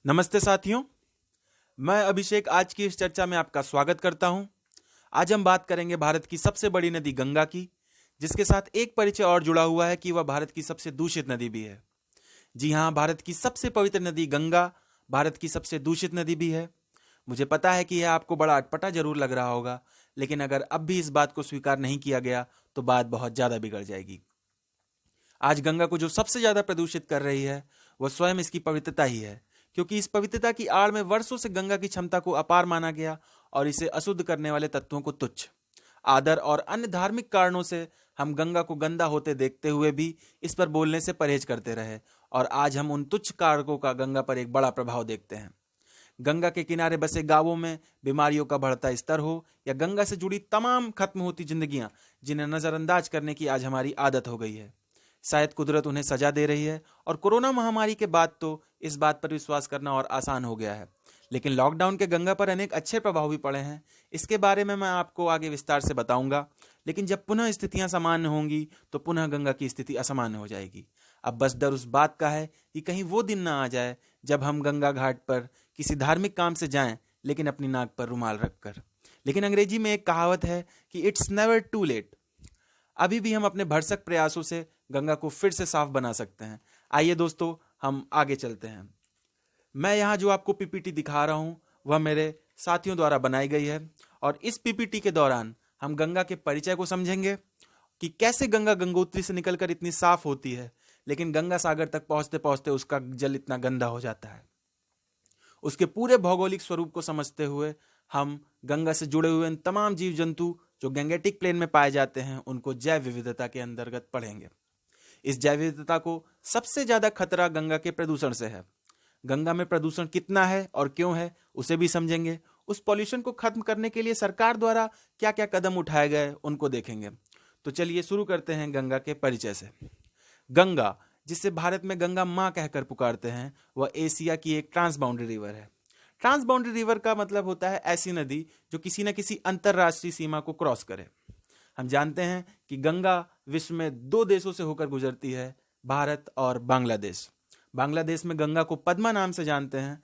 नमस्ते साथियों, मैं अभिषेक आज की इस चर्चा में आपका स्वागत करता हूं। आज हम बात करेंगे भारत की सबसे बड़ी नदी गंगा की, जिसके साथ एक परिचय और जुड़ा हुआ है कि वह भारत की सबसे दूषित नदी भी है। जी हां, भारत की सबसे पवित्र नदी गंगा भारत की सबसे दूषित नदी भी है। मुझे पता है कि यह आपको बड़ा अटपटा जरूर लग रहा होगा, लेकिन अगर अब भी इस बात को स्वीकार नहीं किया गया तो बात बहुत ज्यादा बिगड़ जाएगी। आज गंगा को जो सबसे ज्यादा प्रदूषित कर रही है वह स्वयं इसकी पवित्रता ही है, क्योंकि इस पवित्रता की आड़ में वर्षों से गंगा की क्षमता को अपार माना गया और इसे अशुद्ध करने वाले तत्वों को तुच्छ। आदर और अन्य धार्मिक कारणों से हम गंगा को गंदा होते देखते हुए भी इस पर बोलने से परहेज करते रहे, और आज हम उन तुच्छ कारकों का गंगा पर एक बड़ा प्रभाव देखते हैं। गंगा के किनारे बसे गांवों में बीमारियों का बढ़ता स्तर हो, या गंगा से जुड़ी तमाम खत्म होती जिंदगियां जिन्हें नजरअंदाज करने की आज हमारी आदत हो गई है। शायद कुदरत उन्हें सजा दे रही है, और कोरोना महामारी के बाद तो इस बात पर विश्वास करना और आसान हो गया है। लेकिन लॉकडाउन के गंगा पर अनेक अच्छे प्रभाव भी पड़े हैं। इसके बारे में मैं आपको आगे विस्तार से बताऊंगा। लेकिन जब पुनः स्थितियां सामान्य होंगी तो पुनः गंगा की स्थिति असामान्य हो जाएगी। अब बस डर उस बात का है कि कहीं वो दिन ना आ जाए जब हम गंगा घाट पर किसी धार्मिक काम से जाएं, लेकिन अपनी नाक पर रुमाल रखकर। लेकिन अंग्रेजी में एक कहावत है कि इट्स नेवर टू लेट। अभी भी हम अपने भरसक प्रयासों से गंगा को फिर से साफ बना सकते हैं। आइए दोस्तों, हम आगे चलते हैं। मैं यहाँ जो आपको पीपीटी दिखा रहा हूँ वह मेरे साथियों द्वारा बनाई गई है, और इस पीपीटी के दौरान हम गंगा के परिचय को समझेंगे कि कैसे गंगा गंगोत्री से निकलकर इतनी साफ होती है, लेकिन गंगा सागर तक पहुंचते पहुंचते उसका जल इतना गंदा हो जाता है। उसके पूरे भौगोलिक स्वरूप को समझते हुए हम गंगा से जुड़े हुए इन तमाम जीव जंतु जो गैंगेटिक प्लेन में पाए जाते हैं उनको जैव विविधता के अंतर्गत पढ़ेंगे। इस जैव विविधता को सबसे ज्यादा खतरा गंगा के प्रदूषण से है। गंगा में प्रदूषण कितना है और क्यों है उसे भी समझेंगे। उस पॉल्यूशन को खत्म करने के लिए सरकार द्वारा क्या क्या कदम उठाए गए उनको देखेंगे। तो चलिए शुरू करते हैं गंगा के परिचय से। गंगा, जिसे भारत में गंगा माँ कहकर पुकारते हैं, वह एशिया की एक ट्रांसबाउंडरी रिवर है। ट्रांसबाउंडरी रिवर का मतलब होता है ऐसी नदी जो किसी न किसी अंतरराष्ट्रीय सीमा को क्रॉस करे। हम जानते हैं कि गंगा विश्व में दो देशों से होकर गुजरती है, भारत और बांग्लादेश। बांग्लादेश में गंगा को पद्मा नाम से जानते हैं।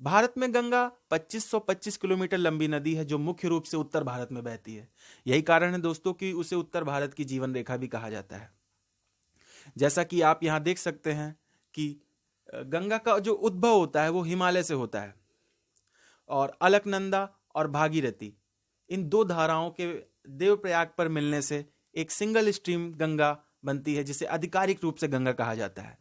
भारत में गंगा 2525 किलोमीटर लंबी नदी है जो मुख्य रूप से उत्तर भारत में बहती है। यही कारण है दोस्तों कि उसे उत्तर भारत की जीवन रेखा भी कहा जाता है। जैसा कि आप यहाँ देख सकते हैं कि गंगा का जो उद्भव होता है वो हिमालय से होता है, और अलकनंदा और भागीरथी इन दो धाराओं के देवप्रयाग पर मिलने से एक सिंगल स्ट्रीम गंगा बनती है, जिसे आधिकारिक रूप से गंगा कहा जाता है।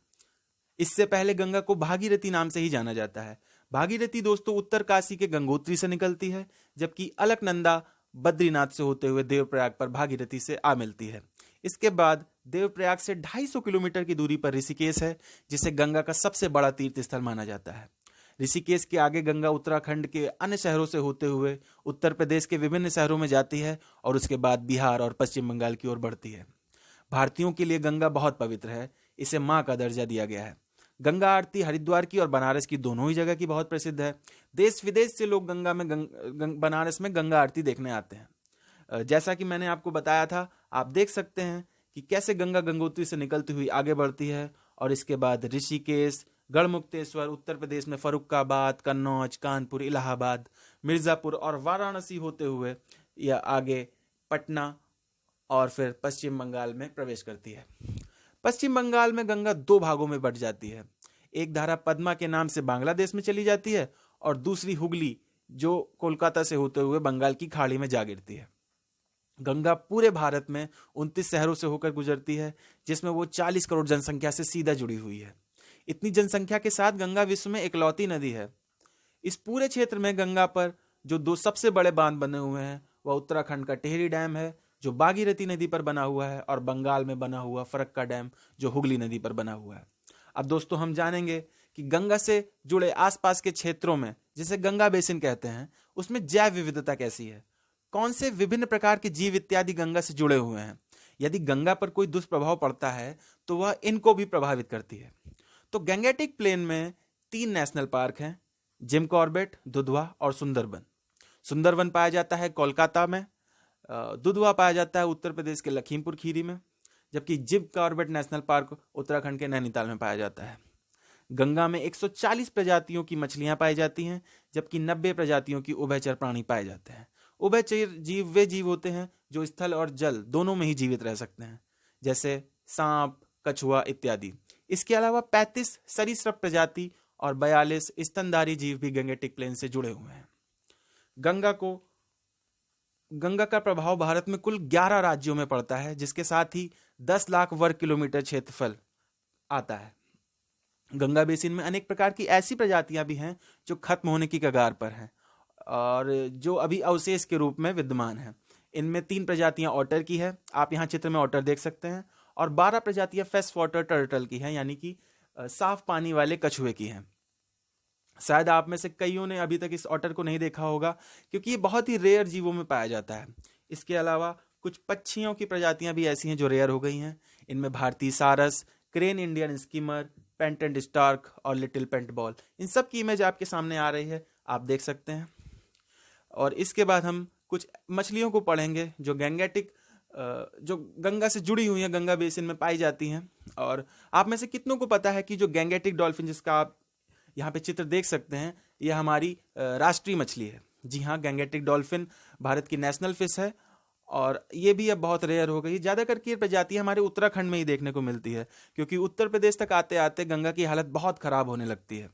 इससे पहले गंगा को भागीरथी नाम से ही जाना जाता है। भागीरथी दोस्तों उत्तर काशी के गंगोत्री से निकलती है, जबकि अलकनंदा बद्रीनाथ से होते हुए देवप्रयाग पर भागीरथी से आ मिलती है। इसके बाद देवप्रयाग से 250 किलोमीटर की दूरी पर ऋषिकेश है, जिसे गंगा का सबसे बड़ा तीर्थ स्थल माना जाता है। ऋषिकेश के आगे गंगा उत्तराखंड के अन्य शहरों से होते हुए उत्तर प्रदेश के विभिन्न शहरों में जाती है, और उसके बाद बिहार और पश्चिम बंगाल की ओर बढ़ती है। भारतीयों के लिए गंगा बहुत पवित्र है। इसे मां का दर्जा दिया गया है। गंगा आरती हरिद्वार की और बनारस की दोनों ही जगह की बहुत प्रसिद्ध है। देश विदेश से लोग गंगा में बनारस में गंगा आरती देखने आते हैं। जैसा कि मैंने आपको बताया था, आप देख सकते हैं कि कैसे गंगा गंगोत्री से निकलती हुई आगे बढ़ती है, और इसके बाद ऋषिकेश, गढ़मुक्तेश्वर, उत्तर प्रदेश में फर्रुखाबाद, कन्नौज, कानपुर, इलाहाबाद, मिर्जापुर और वाराणसी होते हुए यह आगे पटना और फिर पश्चिम बंगाल में प्रवेश करती है। पश्चिम बंगाल में गंगा दो भागों में बंट जाती है। एक धारा पद्मा के नाम से बांग्लादेश में चली जाती है, और दूसरी हुगली जो कोलकाता से होते हुए बंगाल की खाड़ी में जा गिरती है। गंगा पूरे भारत में 29 शहरों से होकर गुजरती है, जिसमें वो 40 करोड़ जनसंख्या से सीधा जुड़ी हुई है। इतनी जनसंख्या के साथ गंगा विश्व में इकलौती नदी है। इस पूरे क्षेत्र में गंगा पर जो दो सबसे बड़े बांध बने हुए हैं वह उत्तराखंड का टिहरी डैम है जो भागीरथी नदी पर बना हुआ है, और बंगाल में बना हुआ फरक्का डैम जो हुगली नदी पर बना हुआ है। अब दोस्तों हम जानेंगे कि गंगा से जुड़े आसपास के क्षेत्रों में, जिसे गंगा बेसिन कहते हैं, उसमें जैव विविधता कैसी है, कौन से विभिन्न प्रकार के जीव इत्यादि गंगा से जुड़े हुए हैं। यदि गंगा पर कोई दुष्प्रभाव पड़ता है तो वह इनको भी प्रभावित करती है। तो गैंगेटिक प्लेन में 3 नेशनल पार्क हैं, जिम कॉर्बेट, दुधवा और सुंदरबन। सुंदरबन पाया जाता है कोलकाता में, दुधवा पाया जाता है उत्तर प्रदेश के लखीमपुर खीरी में, जबकि Jim Corbett national park Uttarakhand के नैनीताल में पाया जाता है। गंगा में 140 प्रजातियों की मछलियां पाई जाती हैं, जबकि 90 प्रजातियों की उभयचर प्राणी पाए जाते हैं। उभयचर जीव वे जीव होते हैं जो स्थल और जल दोनों में ही जीवित रह सकते हैं, जैसे सांप, कछुआ इत्यादि। इसके अलावा 35 सरीसृप प्रजाति और 42 स्तनधारी जीव भी गंगेटिक प्लेन से जुड़े हुए हैं। गंगा का प्रभाव भारत में कुल 11 राज्यों में पड़ता है, जिसके साथ ही 10 लाख वर्ग किलोमीटर क्षेत्रफल आता है। गंगा बेसिन में अनेक प्रकार की ऐसी प्रजातियां भी हैं जो खत्म होने की कगार पर हैं और जो अभी अवशेष के रूप में विद्यमान है। इनमें 3 प्रजातियां ऑटर की है, आप यहाँ चित्र में ऑटर देख सकते हैं, और 12 प्रजातियां फ्रेश वाटर टर्टल की हैं, यानी कि साफ पानी वाले कछुए की हैं। शायद आप में से कईयों ने अभी तक इस ऑटर को नहीं देखा होगा, क्योंकि ये बहुत ही रेयर जीवों में पाया जाता है। इसके अलावा कुछ पक्षियों की प्रजातियां भी ऐसी हैं जो रेयर हो गई हैं। इनमें भारतीय सारस, क्रेन इंडियन स्कीमर, पेंटेंट स्टार्क और लिटिल पेंट बॉल, इन सब की इमेज आपके सामने आ रही है, आप देख सकते हैं। और इसके बाद हम कुछ मछलियों को पढ़ेंगे जो गैंगेटिक जो गंगा से जुड़ी हुई हैं, गंगा बेसिन में पाई जाती हैं। और आप में से कितनों को पता है कि जो गैंगेटिक डॉल्फिन, जिसका आप यहाँ पे चित्र देख सकते हैं, यह हमारी राष्ट्रीय मछली है। जी हाँ, गैंगेटिक डॉल्फिन भारत की नेशनल फिश है और ये भी अब बहुत रेयर हो गई। ज्यादा करके ये प्रजाति हमारे उत्तराखंड में ही देखने को मिलती है, क्योंकि उत्तर प्रदेश तक आते आते गंगा की हालत बहुत खराब होने लगती है।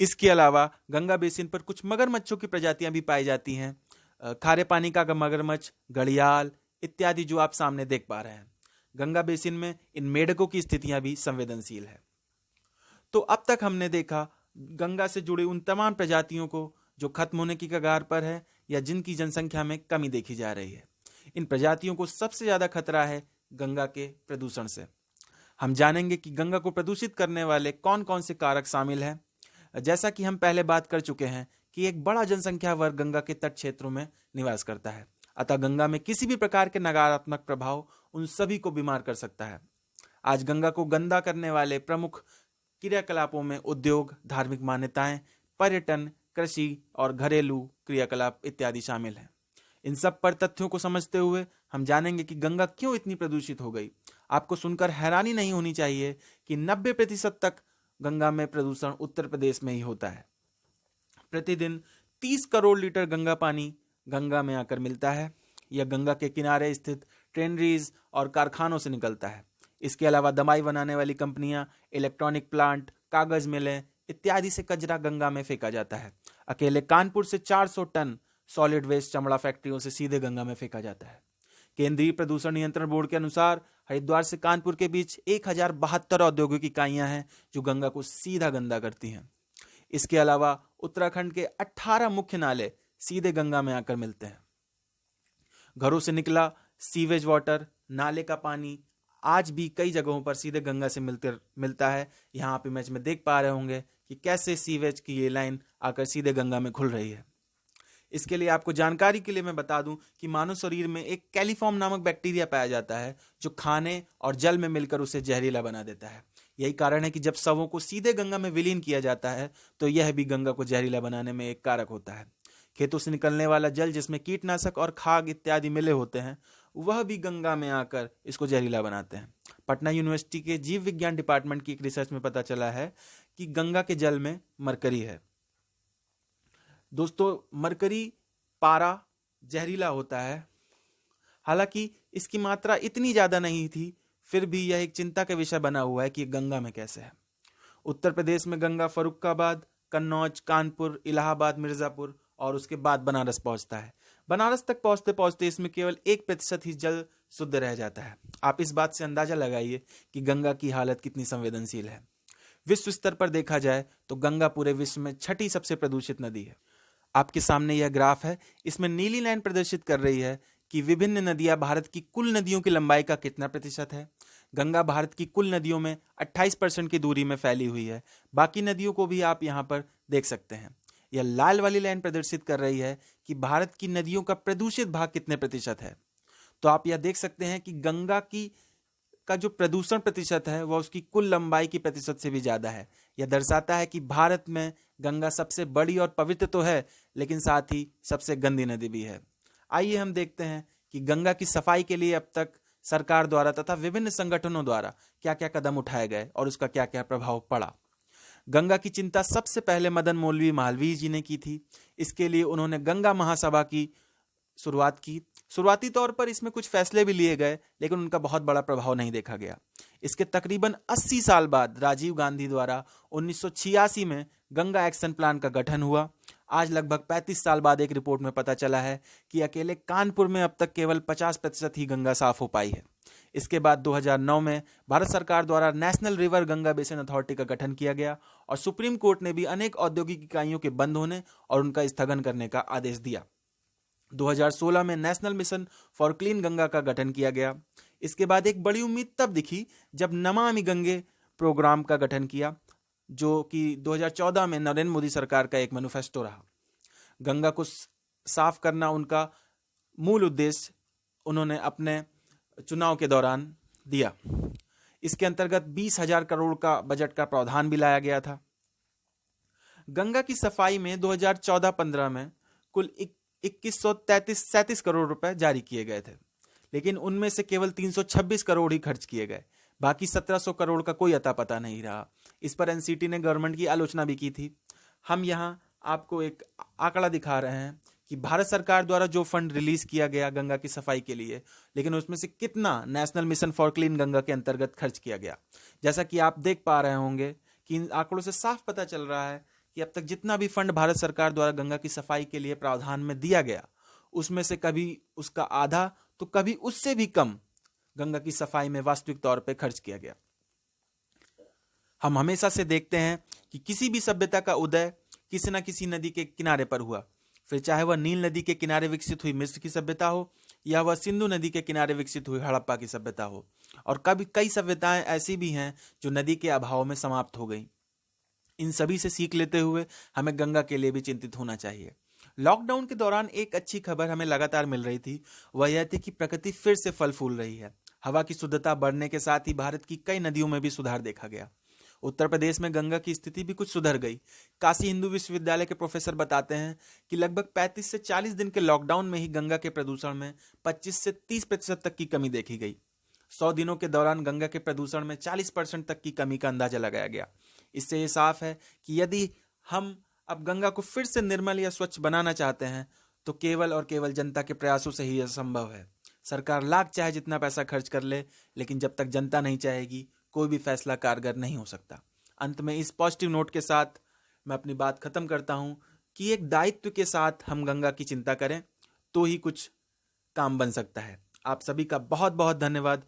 इसके अलावा गंगा बेसिन पर कुछ मगरमच्छों की प्रजातियां भी पाई जाती हैं, खारे पानी का मगरमच्छ, घड़ियाल इत्यादि, जो आप सामने देख पा रहे हैं। गंगा बेसिन में इन मेढकों की स्थितियां भी संवेदनशील है। तो अब तक हमने देखा गंगा से जुड़े उन तमाम प्रजातियों को जो खत्म होने की कगार पर है या जिनकी जनसंख्या में कमी देखी जा रही है। इन प्रजातियों को सबसे ज्यादा खतरा है गंगा के प्रदूषण से। हम जानेंगे कि गंगा को प्रदूषित करने वाले कौन कौन से कारक शामिल हैं। जैसा कि हम पहले बात कर चुके हैं कि एक बड़ा जनसंख्या वर्ग गंगा के तट क्षेत्रों में निवास करता है, अतः गंगा में किसी भी प्रकार के नकारात्मक प्रभाव उन सभी को बीमार कर सकता है। आज गंगा को गंदा करने वाले प्रमुख क्रियाकलापों में उद्योग, धार्मिक मान्यताएं, पर्यटन, कृषि और घरेलू क्रियाकलाप इत्यादि शामिल हैं। इन सब पर तथ्यों को समझते हुए हम जानेंगे कि गंगा क्यों इतनी प्रदूषित हो गई। आपको सुनकर हैरानी नहीं होनी चाहिए कि 90% तक गंगा में प्रदूषण उत्तर प्रदेश में ही होता है। प्रतिदिन 30 करोड़ लीटर गंगा पानी गंगा में आकर मिलता है। यह गंगा के किनारे स्थित ट्रेनरीज और कारखानों से निकलता है। इसके अलावा दवाई बनाने वाली कंपनियां, इलेक्ट्रॉनिक प्लांट, कागज मिलें इत्यादि से कचरा गंगा में फेंका जाता है। अकेले कानपुर से 400 टन सॉलिड वेस्ट चमड़ा फैक्ट्रियों से सीधे गंगा में फेंका जाता है। केंद्रीय प्रदूषण नियंत्रण बोर्ड के अनुसार हरिद्वार से कानपुर के बीच 1072 औद्योगिक इकाइयां हैं जो गंगा को सीधा गंदा करती हैं। इसके अलावा उत्तराखंड के 18 मुख्य नाले सीधे गंगा में आकर मिलते हैं। घरों से निकला सीवेज वाटर, नाले का पानी आज भी कई जगहों पर सीधे गंगा से मिलता है। यहाँ आप इमेज में देख पा रहे होंगे कि कैसे सीवेज की ये लाइन आकर सीधे गंगा में खुल रही है। इसके लिए आपको जानकारी के लिए मैं बता दूं कि मानव शरीर में एक कैलिफॉर्म नामक बैक्टीरिया पाया जाता है जो खाने और जल में मिलकर उसे जहरीला बना देता है। यही कारण है कि जब शवों को सीधे गंगा में विलीन किया जाता है तो यह भी गंगा को जहरीला बनाने में एक कारक होता है। खेतों से निकलने वाला जल जिसमें कीटनाशक और खाद इत्यादि मिले होते हैं, वह भी गंगा में आकर इसको जहरीला बनाते हैं। पटना यूनिवर्सिटी के जीव विज्ञान डिपार्टमेंट की एक रिसर्च में पता चला है कि गंगा के जल में मरकरी है। दोस्तों, मरकरी पारा जहरीला होता है। हालांकि इसकी मात्रा इतनी ज्यादा नहीं थी, फिर भी यह एक चिंता का विषय बना हुआ है कि गंगा में कैसे है। उत्तर प्रदेश में गंगा फर्रुखाबाद, कन्नौज, कानपुर, इलाहाबाद, मिर्जापुर और उसके बाद बनारस पहुंचता है। बनारस तक पहुंचते पहुंचते इसमें केवल 1% ही जल शुद्ध रह जाता है। आप इस बात से अंदाजा लगाइए कि गंगा की हालत कितनी संवेदनशील है। विश्व स्तर पर देखा जाए तो गंगा पूरे विश्व में 6ठी सबसे प्रदूषित नदी है। आपके सामने यह ग्राफ है, इसमें नीली लाइन प्रदर्शित कर रही है कि विभिन्न नदियां भारत की कुल नदियों की लंबाई का कितना प्रतिशत है। गंगा भारत की कुल नदियों में 28% की दूरी में फैली हुई है। बाकी नदियों को भी आप यहाँ पर देख सकते हैं। यह लाल वाली लाइन प्रदर्शित कर रही है कि भारत की नदियों का प्रदूषित भाग कितने प्रतिशत है। तो आप यह देख सकते हैं कि गंगा का जो प्रदूषण प्रतिशत है वह उसकी कुल लंबाई की प्रतिशत से भी ज्यादा है। यह दर्शाता है कि भारत में गंगा सबसे बड़ी और पवित्र तो है, लेकिन साथ ही सबसे गंदी नदी भी है। आइए हम देखते हैं कि गंगा की सफाई के लिए अब तक सरकार द्वारा तथा विभिन्न संगठनों द्वारा क्या क्या कदम उठाए गए और उसका क्या क्या प्रभाव पड़ा। गंगा की चिंता सबसे पहले मदन मौलवी मालवीय जी ने की थी। इसके लिए उन्होंने गंगा महासभा की शुरुआत की। शुरुआती तौर पर इसमें कुछ फैसले भी लिए गए, लेकिन उनका बहुत बड़ा प्रभाव नहीं देखा गया। इसके तकरीबन 80 साल बाद राजीव गांधी द्वारा 1986 में गंगा एक्शन प्लान का गठन हुआ। आज लगभग 35 साल बाद एक रिपोर्ट में पता चला है कि अकेले कानपुर में अब तक केवल 50% ही गंगा साफ हो पाई है। इसके बाद 2009 में भारत सरकार द्वारा national river Ganga basin authority का गठन किया गया और सुप्रीम कोर्ट ने भी अनेक औद्योगिक इकाइयों के बंद होने और उनका स्थगन करने का आदेश दिया। 2016 में national mission for clean Ganga का गठन किया गया। इसके बाद एक बड़ी उम्मीद तब दिखी जब नमामि गंगे प्रोग्राम का गठन किया, जो कि 2014 में नरेंद्र मोदी सरकार का एक मैनिफेस्टो रहा। गंगा को साफ करना उनका मूल उद्देश्य उन्होंने अपने चुनाव के दौरान दिया। इसके अंतर्गत 20,000 करोड़ का बजट का प्रावधान भी लाया गया था। गंगा की सफाई में 2014-15 में कुल 2137 करोड़ रुपए जारी किए गए थे, लेकिन उनमें से केवल 326 करोड़ ही खर्च किए गए। बाकी 1700 करोड़ का कोई अता पता नहीं रहा। इस पर एनसीटी ने गवर्नमेंट की आलोचना भी की थी। हम यहाँ आपको एक आंकड़ा दिखा रहे हैं कि भारत सरकार द्वारा जो फंड रिलीज किया गया गंगा की सफाई के लिए, लेकिन उसमें से कितना national mission for clean Ganga के अंतर्गत खर्च किया गया। जैसा कि आप देख पा रहे होंगे कि इन आंकड़ों से साफ पता चल रहा है कि अब तक जितना भी फंड भारत सरकार द्वारा गंगा की सफाई के लिए प्रावधान में दिया गया, उसमें से कभी उसका आधा तो कभी उससे भी कम गंगा की सफाई में वास्तविक तौर पर खर्च किया गया। हम हमेशा से देखते हैं कि किसी भी सभ्यता का उदय किसी न किसी नदी के किनारे पर हुआ, फिर चाहे वह नील नदी के किनारे विकसित हुई मिस्र की सभ्यता हो या वह सिंधु नदी के किनारे विकसित हुई हड़प्पा की सभ्यता हो। और कभी कई सभ्यताएं ऐसी भी हैं जो नदी के अभाव में समाप्त हो गई। इन सभी से सीख लेते हुए हमें गंगा के लिए भी चिंतित होना चाहिए। लॉकडाउन के दौरान एक अच्छी खबर हमें लगातार मिल रही थी, वह यह थी कि प्रकृति फिर से फल फूल रही है। हवा की शुद्धता बढ़ने के साथ ही भारत की कई नदियों में भी सुधार देखा गया। उत्तर प्रदेश में गंगा की स्थिति भी कुछ सुधर गई। काशी हिंदू विश्वविद्यालय के प्रोफेसर बताते हैं कि लगभग 35 से 40 दिन के लॉकडाउन में ही गंगा के प्रदूषण में 25 से 30% तक की कमी देखी गई। 100 दिनों के दौरान गंगा के प्रदूषण में 40% तक की कमी का अंदाजा लगाया गया। इससे ये साफ है कि यदि हम अब गंगा को फिर से निर्मल या स्वच्छ बनाना चाहते हैं तो केवल और केवल जनता के प्रयासों से ही यह संभव है। सरकार लाख चाहे जितना पैसा खर्च कर ले, लेकिन जब तक जनता नहीं चाहेगी कोई भी फैसला कारगर नहीं हो सकता। अंत में इस पॉजिटिव नोट के साथ मैं अपनी बात खत्म करता हूं कि एक दायित्व के साथ हम गंगा की चिंता करें तो ही कुछ काम बन सकता है। आप सभी का बहुत बहुत धन्यवाद।